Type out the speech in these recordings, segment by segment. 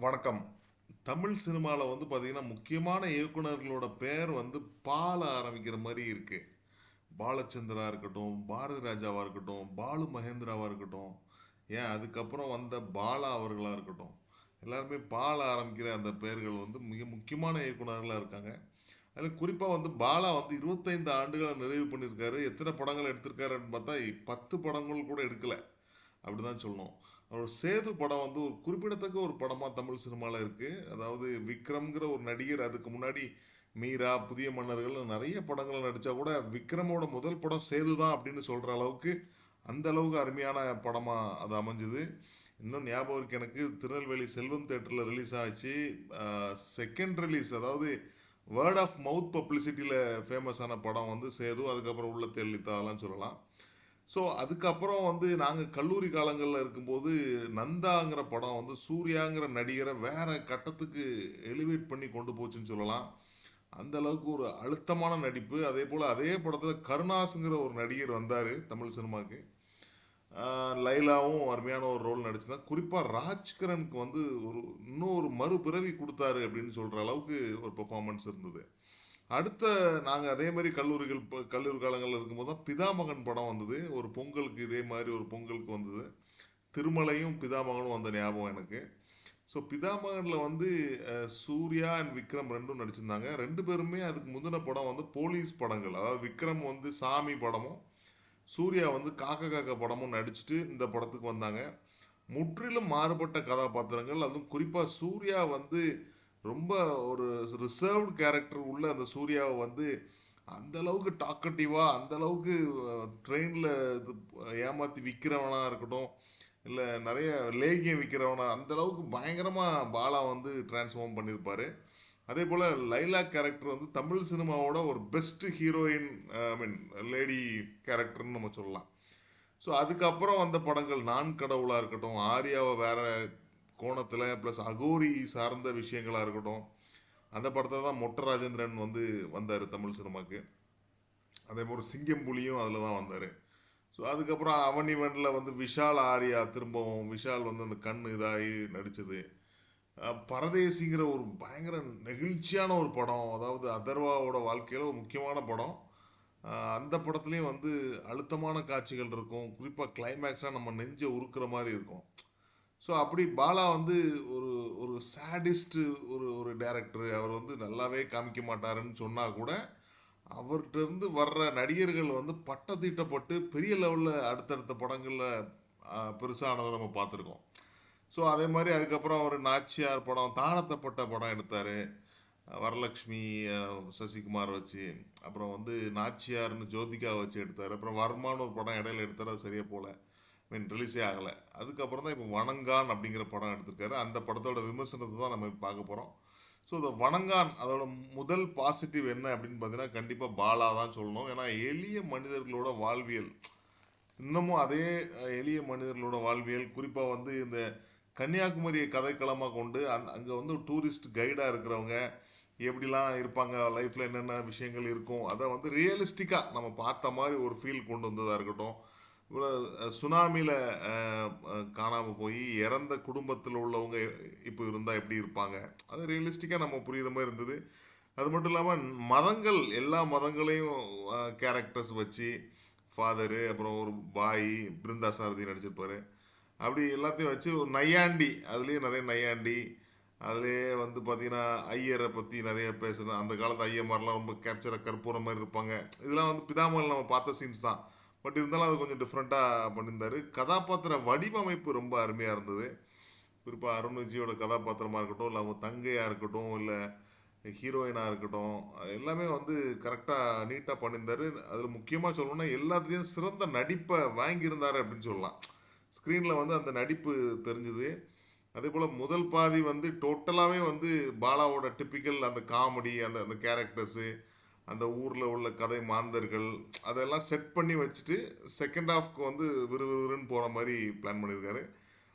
வணக்கம். தமிழ் சினிமால வந்து பார்த்தீங்கன்னா, முக்கியமான இயக்குனர்களோட பெயர் வந்து பால ஆரம்பிக்கிற மாரி இருக்கு. பாலச்சந்தரா இருக்கட்டும், பாரதி ராஜாவா இருக்கட்டும், பாலு மகேந்திராவா இருக்கட்டும், ஏன் அதுக்கப்புறம் வந்த பாலா அவர்களா இருக்கட்டும். எல்லாருமே பால ஆரம்பிக்கிற அந்த பெயர்கள் வந்து மிக முக்கியமான இயக்குனர்களா இருக்காங்க. அதுல குறிப்பா வந்து பாலா வந்து 25 ஆண்டுகள நிறைவு பண்ணியிருக்காரு. எத்தன படங்கள் எடுத்திருக்காருன்னு பார்த்தா 10 படங்கள் கூட எடுக்கல. அப்படிதான் சொல்லணும். அவர் சேது படம் வந்து ஒரு குறிப்பிடத்தக்க ஒரு படமா தமிழ் சினிமால இருக்கு. அதாவது விக்ரம்ங்கிற ஒரு நடிகர் அதுக்கு முன்னாடி மீரா, புதிய மன்னர்கள் நெறைய படங்கள்ல நடிச்சா கூட விக்ரமோட முதல் படம் சேது தான் அப்படின்னு சொல்ற அளவுக்கு அந்த அளவுக்கு அருமையான படமா அது அமைஞ்சது. இன்னும் ஞாபகம் இருக்கு எனக்கு திருநெல்வேலி செல்வம் தியேட்டர்ல ரிலீஸ் ஆச்சு. செகண்ட் ரிலீஸ் அதாவது வேர்ட் ஆஃப் மவுத் பப்ளிசிட்டில ஃபேமஸ் ஆன படம் வந்து சேது. அதுக்கப்புறம் உள்ளத்தை அள்ளித்தா அதெல்லாம் சொல்லலாம். ஸோ அதுக்கப்புறம் வந்து நாங்கள் கல்லூரி காலங்களில் இருக்கும்போது நந்தாங்கிற படம் வந்து சூர்யாங்கிற நடிகரை வேற கட்டத்துக்கு எலிவேட் பண்ணி கொண்டு போச்சுன்னு சொல்லலாம். அந்த அளவுக்கு ஒரு அழுத்தமான நடிப்பு. அதே போல் அதே படத்தில் கருணாஸுங்கிற ஒரு நடிகர் வந்தார் தமிழ் சினிமாவுக்கு. லைலாவும் அருமையான ஒரு ரோல் நடிச்சிருந்தா. குறிப்பாக ராஜ்கிரனுக்கு வந்து ஒரு இன்னும் ஒரு மறுபிறவி கொடுத்தாரு அப்படின்னு சொல்கிற அளவுக்கு ஒரு பெர்ஃபார்மன்ஸ் இருந்தது. அடுத்த நாங்கள் அதே மாதிரி கல்லூரி காலங்களில் இருக்கும்போது தான் பிதாமகன் படம் வந்தது. ஒரு பொங்கலுக்கு இதே மாதிரி ஒரு பொங்கலுக்கு வந்தது. திருமலையும் பிதாமகனும் வந்த ஞாபகம் எனக்கு. ஸோ பிதாமகனில் வந்து சூர்யா அண்ட் விக்ரம் ரெண்டும் நடிச்சிருந்தாங்க. ரெண்டு பேருமே அதுக்கு முந்தின படம் வந்து போலீஸ் படங்கள். அதாவது விக்ரம் வந்து சாமி படமும், சூர்யா வந்து காக்க காக்க படமும் நடிச்சுட்டு இந்த படத்துக்கு வந்தாங்க. முற்றிலும் மாறுபட்ட கதாபாத்திரங்கள். அதுவும் குறிப்பாக சூர்யா வந்து ரொம்ப ஒரு ரிசர்வ்டு கேரக்டர் உள்ள அந்த சூர்யாவை வந்து அந்த அளவுக்கு டாக்கட்டிவா அந்த அளவுக்கு ட்ரெயினில் இது ஏமாற்றி விற்கிறவனா இருக்கட்டும், இல்லை நிறைய லேகியம் விற்கிறவனா அந்த அளவுக்கு பயங்கரமாக பாலா வந்து டிரான்ஸ்ஃபார்ம் பண்ணியிருப்பாரு. அதே போல் லைலா கேரக்டர் வந்து தமிழ் சினிமாவோட ஒரு பெஸ்ட் ஹீரோயின், ஐ மீன் லேடி கேரக்டர்னு நம்ம சொல்லலாம். ஸோ அதுக்கப்புறம் வந்த படங்கள் நான் கடவுளாக இருக்கட்டும், ஆர்யாவை வேற கோணத்தில் ப்ளஸ் அகோரி சார்ந்த விஷயங்களாக இருக்கட்டும், அந்த படத்தில் தான் மொட்ட ராஜேந்திரன் வந்து வந்தார் தமிழ் சினிமாக்கு. அதே மாதிரி சிங்கம் புலியும் அதில் தான் வந்தார். ஸோ அதுக்கப்புறம் அவனிவனில் வந்து விஷால் ஆர்யா திரும்பவும் விஷால் வந்து அந்த கண் இதாகி நடித்தது. பரதேசிங்கிற ஒரு பயங்கர நெகிழ்ச்சியான ஒரு படம். அதாவது அதர்வாவோட வாழ்க்கையில் ஒரு முக்கியமான படம். அந்த படத்துலேயும் வந்து அழுத்தமான காட்சிகள் இருக்கும். குறிப்பாக கிளைமேக்ஸாக நம்ம நெஞ்சை உருக்குற மாதிரி இருக்கும். ஸோ அப்படி பாலா வந்து ஒரு ஒரு சேடிஸ்ட் ஒரு ஒரு டைரக்டர். அவர் வந்து நல்லாவே காமிக்க மாட்டாருன்னு சொன்னால் கூட அவர்கிட்ட இருந்து வர்ற நடிகர்கள் வந்து பட்டத்தீட்டப்பட்டு பெரிய லெவலில் அடுத்தடுத்த படங்களில் பெருசானதை நம்ம பார்த்துருக்கோம். ஸோ அதே மாதிரி அதுக்கப்புறம் அவர் நாச்சியார் படம் தாரத்தப்பட்ட படம் எடுத்தார். வரலக்ஷ்மி, சசிகுமார் வச்சு. அப்புறம் வந்து நாச்சியார்னு ஜோதிகா வச்சு எடுத்தார். அப்புறம் வர்மான்னு ஒரு படம் இடையில எடுத்தார். அது சரியாக போகல, மீன் ரிலீஸே ஆகலை. அதுக்கப்புறம் தான் இப்போ வணங்கான் அப்படிங்கிற படம் எடுத்திருக்காரு. அந்த படத்தோட விமர்சனத்தை தான் நம்ம இப்போ பார்க்க போகிறோம். ஸோ இந்த வணங்கான் அதோட முதல் பாசிட்டிவ் என்ன அப்படின்னு பார்த்தீங்கன்னா கண்டிப்பாக பாலா தான் சொல்லணும். ஏன்னா எளிய மனிதர்களோட வாழ்வியல், இன்னமும் அதே எளிய மனிதர்களோட வாழ்வியல், குறிப்பாக வந்து இந்த கன்னியாகுமரியை கதைக்களமாக கொண்டு அங்கே வந்து டூரிஸ்ட் கைடாக இருக்கிறவங்க எப்படிலாம் இருப்பாங்க, லைஃப்பில் என்னென்ன விஷயங்கள் இருக்கும், அதை வந்து ரியலிஸ்டிக்காக நம்ம பார்த்த மாதிரி ஒரு ஃபீல் கொண்டு வந்ததாக இருக்கட்டும். இவ்வளோ சுனாமியில் காணாமல் போய் இறந்த குடும்பத்தில் உள்ளவங்க இப்போ இருந்தால் எப்படி இருப்பாங்க, அது ரியலிஸ்டிக்காக நம்ம புரிகிற மாதிரி இருந்தது. அது மட்டும் இல்லாமல் மதங்கள், எல்லா மதங்களையும் கேரக்டர்ஸ் வச்சு ஃபாதரு, அப்புறம் ஒரு பாய், பிருந்தா சாரதி நடிச்சிருப்பாரு. அப்படி எல்லாத்தையும் வச்சு ஒரு நையாண்டி, அதுலேயும் நிறைய நையாண்டி, அதுலேயே வந்து பார்த்தீங்கன்னா ஐயரை பற்றி நிறைய பேசுகிறேன். அந்த காலத்து ஐயமாரெலாம் ரொம்ப கேப்சராக கற்பூரம் மாதிரி இருப்பாங்க. இதெல்லாம் வந்து பிதாமகன் நம்ம பார்த்த சீன்ஸ் தான். பட் இருந்தாலும் அது கொஞ்சம் டிஃப்ரெண்ட்டாக பண்ணியிருந்தாரு. கதாபாத்திர வடிவமைப்பு ரொம்ப அருமையாக இருந்தது. குறிப்பாக அருண் விஜயோட கதாபாத்திரமாக இருக்கட்டும், இல்லை அவங்க தங்கையாக இருக்கட்டும், இல்லை ஹீரோயினாக இருக்கட்டும், எல்லாமே வந்து கரெக்டாக நீட்டாக பண்ணியிருந்தாரு. அதில் முக்கியமாக சொல்லணும்னா எல்லாத்துலேயும் சிறந்த நடிப்பை வாங்கியிருந்தாரு அப்படின்னு சொல்லலாம். ஸ்க்ரீனில் வந்து அந்த நடிப்பு தெரிஞ்சுது. அதே போல் முதல் பாதி வந்து டோட்டலாகவே வந்து பாலாவோட டிப்பிக்கல் அந்த காமெடி, அந்த அந்த கேரக்டர்ஸு, அந்த ஊரில் உள்ள கதை மாந்தர்கள், அதெல்லாம் செட் பண்ணி வச்சுட்டு செகண்ட் ஹாஃப்க்கு வந்து விறுவிறுன்னு போகிற மாதிரி பிளான் பண்ணியிருக்காரு.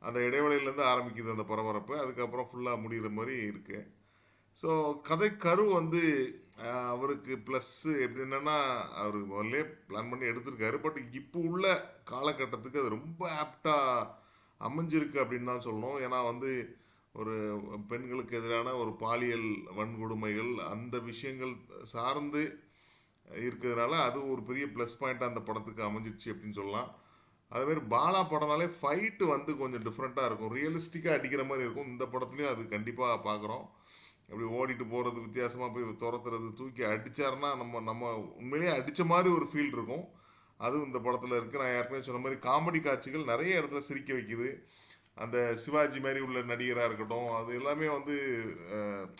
அந்த இடைவெளியிலேருந்து ஆரம்பிக்குது அந்த பரபரப்பு, அதுக்கப்புறம் ஃபுல்லாக முடிகிற மாதிரி இருக்குது. ஸோ கதை கரு வந்து அவருக்கு ப்ளஸ்ஸு எப்படின்னா அவர் முதல்ல பிளான் பண்ணி எடுத்திருக்காரு. பட் இப்போ உள்ள காலகட்டத்துக்கு அது ரொம்ப ஆப்டாக அமைஞ்சிருக்கு அப்படின்னு தான் சொல்லணும். ஏன்னா வந்து ஒரு பெண்களுக்கு எதிரான ஒரு பாலியல் வன்கொடுமைகள் அந்த விஷயங்கள் சார்ந்து இருக்கிறதுனால அது ஒரு பெரிய ப்ளஸ் பாயிண்ட் அந்த படத்துக்கு அமைஞ்சிடுச்சு அப்படின்னு சொல்லலாம். அதுமாரி பாலா படம்னாலே ஃபைட்டு வந்து கொஞ்சம் டிஃப்ரெண்ட்டாக இருக்கும், ரியலிஸ்டிக்காக அடிக்கிற மாதிரி இருக்கும். இந்த படத்துலையும் அது கண்டிப்பாக பார்க்குறோம். அப்படி ஓடிட்டு போகிறது, வித்தியாசமாக போய் துரத்துறது, தூக்கி அடித்தாருன்னா நம்ம நம்ம உண்மையிலேயே அடித்த மாதிரி ஒரு ஃபீல் இருக்கும். அதுவும் இந்த படத்தில் இருக்குது. நான் ஏற்கனவே சொன்ன மாதிரி காமெடி காட்சிகள் நிறைய இடத்துல சிரிக்க வைக்குது. அந்த சிவாஜி மாதிரி உள்ள நடிகராக இருக்கட்டும், அது எல்லாமே வந்து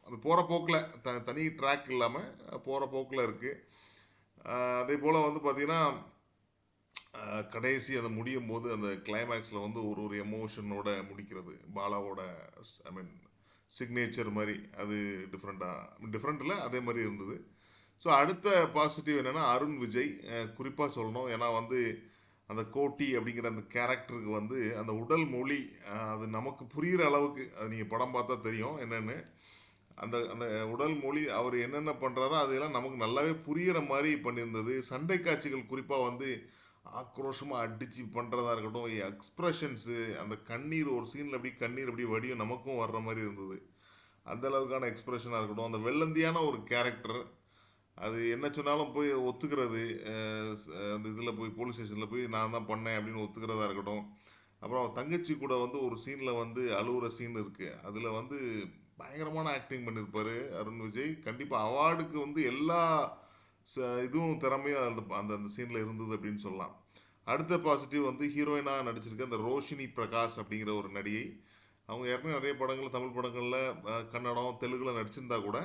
அது போகிற போக்கில் தனி ட்ராக் இல்லாமல் போகிற போக்கில் இருக்குது. அதே போல் வந்து பார்த்திங்கன்னா கடைசி அதை முடியும் போது அந்த கிளைமேக்ஸில் வந்து ஒரு ஒரு எமோஷனோட முடிக்கிறது பாலாவோட, ஐ மீன் சிக்னேச்சர் மாதிரி அது டிஃப்ரெண்ட் இல்லை அதே மாதிரி இருந்தது. ஸோ அடுத்த பாசிட்டிவ் என்னென்னா அருண் விஜய் குறிப்பாக சொல்லணும். ஏன்னா வந்து அந்த கோட்டி அப்படிங்கிற அந்த கேரக்டருக்கு வந்து அந்த உடல் மொழி அது நமக்கு புரிகிற அளவுக்கு, அது நீங்கள் படம் பார்த்தா தெரியும் என்னென்னு. அந்த அந்த உடல் மொழி அவர் என்னென்ன பண்ணுறாரோ அதையெல்லாம் நமக்கு நல்லாவே புரிகிற மாதிரி பண்ணியிருந்தது. சண்டை காட்சிகள் குறிப்பாக வந்து ஆக்ரோஷமாக அடித்து பண்ணுறதா இருக்கட்டும், எக்ஸ்ப்ரெஷன்ஸு, அந்த கண்ணீர் ஒரு சீனில் அப்படி கண்ணீர் அப்படி வடியும் நமக்கும் வர்ற மாதிரி இருந்தது. அந்த அளவுக்கான எக்ஸ்ப்ரெஷனாக இருக்கட்டும், அந்த வெள்ளந்தியான ஒரு கேரக்டர், அது என்ன சொன்னாலும் போய் ஒத்துக்கிறது, அந்த இதில் போய் போலீஸ் ஸ்டேஷனில் போய் நான் தான் பண்ணேன் அப்படின்னு ஒத்துக்கிறதா இருக்கட்டும். அப்புறம் தங்கச்சி கூட வந்து ஒரு சீனில் வந்து அழுகுற சீன் இருக்குது, அதில் வந்து பயங்கரமான ஆக்டிங் பண்ணியிருப்பார் அருண் விஜய். கண்டிப்பாக அவார்டுக்கு வந்து எல்லா இதுவும் திறமையும் அந்த அந்த அந்த சீனில் இருந்தது அப்படின்னு சொல்லலாம். அடுத்த பாசிட்டிவ் வந்து ஹீரோயினாக நடிச்சிருக்க அந்த ரோஷினி பிரகாஷ் அப்படிங்கிற ஒரு நடிகை. அவங்க ஏற்கனவே நிறைய படங்கள், தமிழ் படங்களில், கன்னடம், தெலுங்கில் நடிச்சிருந்தா கூட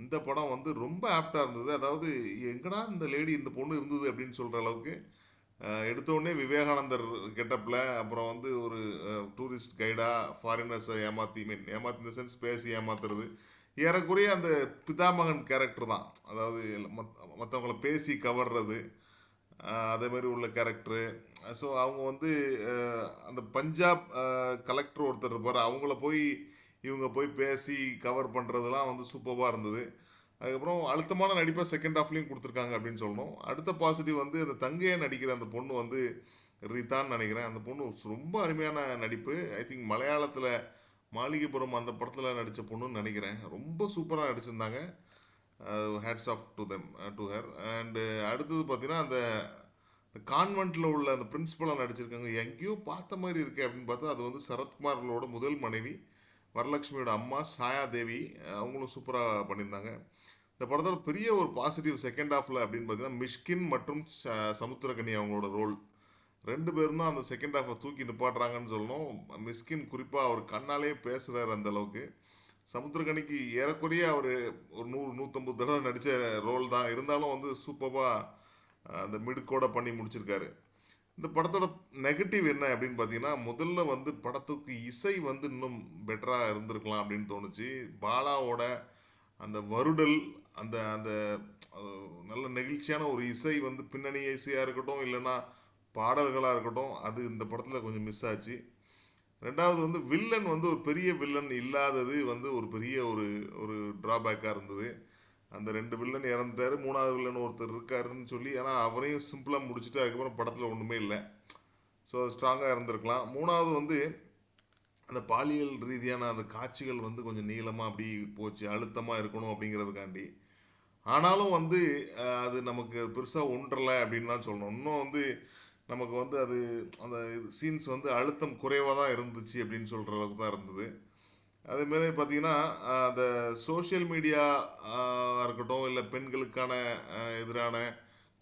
இந்த படம் வந்து ரொம்ப ஆப்டாக இருந்தது. அதாவது எங்கடா இந்த லேடி இந்த பொண்ணு இருந்தது அப்படின்னு சொல்கிற அளவுக்கு எடுத்தோடனே விவேகானந்தர் கெட்டப்பில், அப்புறம் வந்து ஒரு டூரிஸ்ட் கைடாக ஃபாரினர்ஸை ஏமாற்றி ஏமாத்தி இந்த சென்ஸ் பேசி ஏமாத்துறது, ஏறக்குறைய அந்த பிதாமகன் கேரக்டர் தான். அதாவது மற்றவங்கள பேசி கவர்றது, அதே மாதிரி உள்ள கேரக்டரு. ஸோ அவங்க வந்து அந்த பஞ்சாப் கலெக்டர் ஒருத்தர் இருப்பார், அவங்கள போய் இவங்க போய் பேசி கவர் பண்ணுறதுலாம் வந்து சூப்பராக இருந்தது. அதுக்கப்புறம் அழுத்தமான நடிப்பை செகண்ட் ஹாஃப்லேயும் கொடுத்துருக்காங்க அப்படின்னு சொல்லணும். அடுத்த பாசிட்டிவ் வந்து அந்த தங்கையை நடிக்கிற அந்த பொண்ணு வந்து ரீதான்னு நினைக்கிறேன். அந்த பொண்ணு ரொம்ப அருமையான நடிப்பு. ஐ திங்க் மலையாளத்தில் மாளிகைப்புறம் அந்த படத்தில் நடித்த பொண்ணுன்னு நினைக்கிறேன். ரொம்ப சூப்பராக நடிச்சிருந்தாங்க. Hats off to them, to her. And அடுத்தது பார்த்தீங்கன்னா அந்த கான்வென்ட்டில் உள்ள அந்த பிரின்ஸிபலாக நடிச்சிருக்காங்க. எங்கேயோ பார்த்த மாதிரி இருக்கே அப்படின்னு பார்த்தா அது வந்து சரத்குமார்களோட முதல் மனைவி வரலட்சுமியோட அம்மா சாயா தேவி. அவங்களும் சூப்பராக பண்ணியிருந்தாங்க. இந்த படத்தோட பெரிய ஒரு பாசிட்டிவ் செகண்ட் ஹாஃபில் அப்படின்னு பார்த்தீங்கன்னா மிஷ்கின் மற்றும் சமுத்திரக்கனி அவங்களோட ரோல், ரெண்டு பேரும் தான் அந்த செகண்ட் ஹாஃபை தூக்கி நிப்பாட்டுறாங்கன்னு சொல்லணும். மிஷ்கின் குறிப்பாக அவர் கண்ணாலே பேசுகிறார் அந்த அளவுக்கு. சமுத்திரக்கனிக்கு ஏறக்குறைய அவர் ஒரு 100-150 தடவை நடித்த ரோல் தான், இருந்தாலும் வந்து சூப்பராக அந்த மிடுக்கோட பண்ணி முடிச்சிருக்காரு. இந்த படத்தோட நெகட்டிவ் என்ன அப்படின்னு பார்த்தீங்கன்னா, முதல்ல வந்து படத்துக்கு இசை வந்து இன்னும் பெட்டராக இருந்திருக்கலாம் அப்படின்னு தோணுச்சு. பாலாவோட அந்த வருடல், அந்த அந்த நல்ல நெகிழ்ச்சியான ஒரு இசை வந்து பின்னணி இசையாக இருக்கட்டும், இல்லைன்னா பாடல்களாக இருக்கட்டும், அது இந்த படத்தில் கொஞ்சம் மிஸ் ஆச்சு. ரெண்டாவது வந்து வில்லன் வந்து ஒரு பெரிய வில்லன் இல்லாதது வந்து ஒரு பெரிய ஒரு ஒரு ட்ராபேக்காக இருந்தது. அந்த 2 வில்லன் இறந்துட்டாரு, 3வது வில்லன் ஒருத்தர் இருக்காருன்னு சொல்லி, ஏன்னா அவரையும் சிம்பிளாக முடிச்சுட்டு அதுக்கப்புறம் படத்தில் ஒன்றுமே இல்லை. ஸோ ஸ்ட்ராங்காக இருந்திருக்கலாம். 3வது வந்து அந்த பாலியல் ரீதியான அந்த காட்சிகள் வந்து கொஞ்சம் நீளமாக அப்படி போச்சு, அழுத்தமாக இருக்கணும் அப்படிங்கிறதுக்காண்டி. ஆனாலும் வந்து அது நமக்கு பெருசாக ஒன்றலை அப்படின்னு தான் சொல்லணும். இன்னும் வந்து நமக்கு வந்து அது அந்த சீன்ஸ் வந்து அழுத்தம் குறைவாக தான் இருந்துச்சு அப்படின்னு சொல்கிற அளவுக்கு தான் இருந்தது. அதேமாரி பார்த்திங்கன்னா அந்த சோஷியல் மீடியா இருக்கட்டும், இல்லை பெண்களுக்கான எதிரான,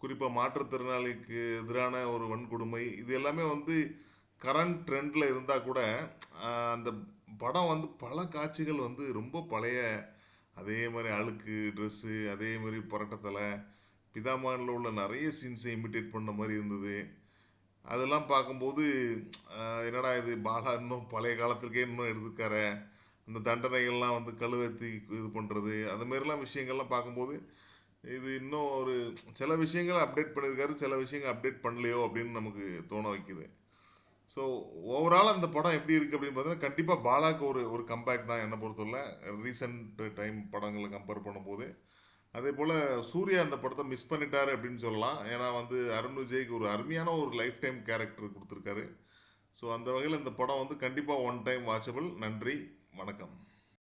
குறிப்பாக மாற்றுத்திறனாளிக்கு எதிரான ஒரு வன்கொடுமை, இது எல்லாமே வந்து கரண்ட் ட்ரெண்டில் இருந்தால் கூட அந்த படம் வந்து பல காட்சிகள் வந்து ரொம்ப பழைய, அதே மாதிரி அழுக்கு ட்ரெஸ்ஸு, அதே மாதிரி புரட்டத்தலை, பிதாமகனில் உள்ள நிறைய சீன்ஸை இமிட்டேட் பண்ண மாதிரி இருந்தது. அதெல்லாம் பார்க்கும்போது என்னடா இது பாலா இன்னும் பழைய காலத்துக்கே இன்னும் எடுத்துக்கார, அந்த தண்டனைகள்லாம் வந்து கழுவத்தி இது பண்ணுறது, அதுமாரிலாம் விஷயங்கள்லாம் பார்க்கும்போது இது இன்னும் ஒரு சில விஷயங்கள் அப்டேட் பண்ணியிருக்காரு, சில விஷயங்கள் அப்டேட் பண்ணலையோ அப்படின்னு நமக்கு தோண வைக்குது. ஸோ ஓவரால் அந்த படம் எப்படி இருக்குது அப்படின்னு பார்த்தீங்கன்னா, கண்டிப்பாக பாலாவுக்கு ஒரு ஒரு கம்பேக் தான் என்னை பொறுத்தவரை ரீசெண்ட் டைம் படங்களை கம்பேர் பண்ணும்போது. அதே போல் சூர்யா அந்த படத்தை மிஸ் பண்ணிட்டாரு அப்படின்னு சொல்லலாம். ஏன்னா வந்து அருண் விஜய்க்கு ஒரு அருமையான ஒரு லைஃப் டைம் கேரக்டர் கொடுத்துருக்காரு. ஸோ அந்த வகையில் இந்த படம் வந்து கண்டிப்பாக ஒன் டைம் வாட்சபிள். நன்றி, வணக்கம்.